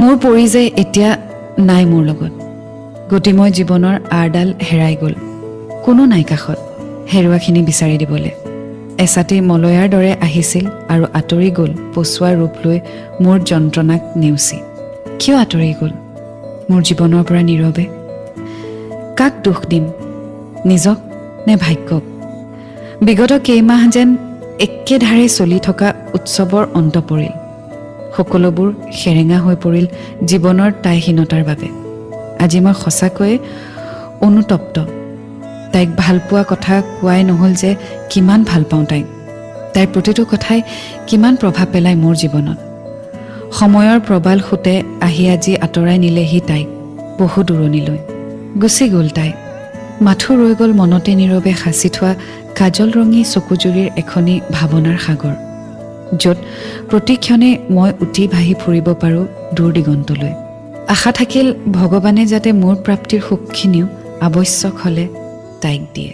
মোৰ পৰি যে এতিয়া নাই মোৰ লগত গতিময় জীৱনৰ আৰডাল হেৰাই গ'ল কোনো নাই কাষত হেৰুৱাখিনি বিচাৰি দিবলৈ এছাতি মলয়াৰ দৰে আহিছিল আৰু আঁতৰি গ'ল পচোৱা ৰূপ লৈ মোৰ যন্ত্ৰণাক নেওচি কিয় আঁতৰি গ'ল মোৰ জীৱনৰ পৰা নীৰৱে কাক দুখ দিম নিজক নে ভাগ্যক বিগত কেইমাহ যেন একেধাৰে চলি থকা উৎসৱৰ অন্ত পৰিল সকলোবোৰ সেৰেঙা হৈ পৰিল জীৱনৰ তাইহীনতাৰ বাবে আজি মই সঁচাকৈয়ে অনুতপ্ত তাইক ভালপোৱা কথা কোৱাই নহ'ল যে কিমান ভাল পাওঁ তাইৰ প্ৰতিটো কথাই কিমান প্ৰভাৱ পেলায় মোৰ জীৱনত সময়ৰ প্ৰবাল সোঁতে আহি আজি আঁতৰাই নিলেহি তাইক বহু দূৰণিলৈ গুচি গ'ল তাই মাথো ৰৈ গ'ল মনতে নীৰৱে সাঁচি থোৱা কাজল ৰঙী চকুজুৰিৰ এখনি ভাৱনাৰ সাগৰ য'ত প্ৰতিক্ষণে মই উঠি ভাহি ফুৰিব পাৰোঁ দূৰ দিগন্তলৈ আশা থাকিল ভগৱানে যাতে মোৰ প্ৰাপ্তিৰ সুখখিনিও আৱশ্যক হ'লে তাইক দিয়ে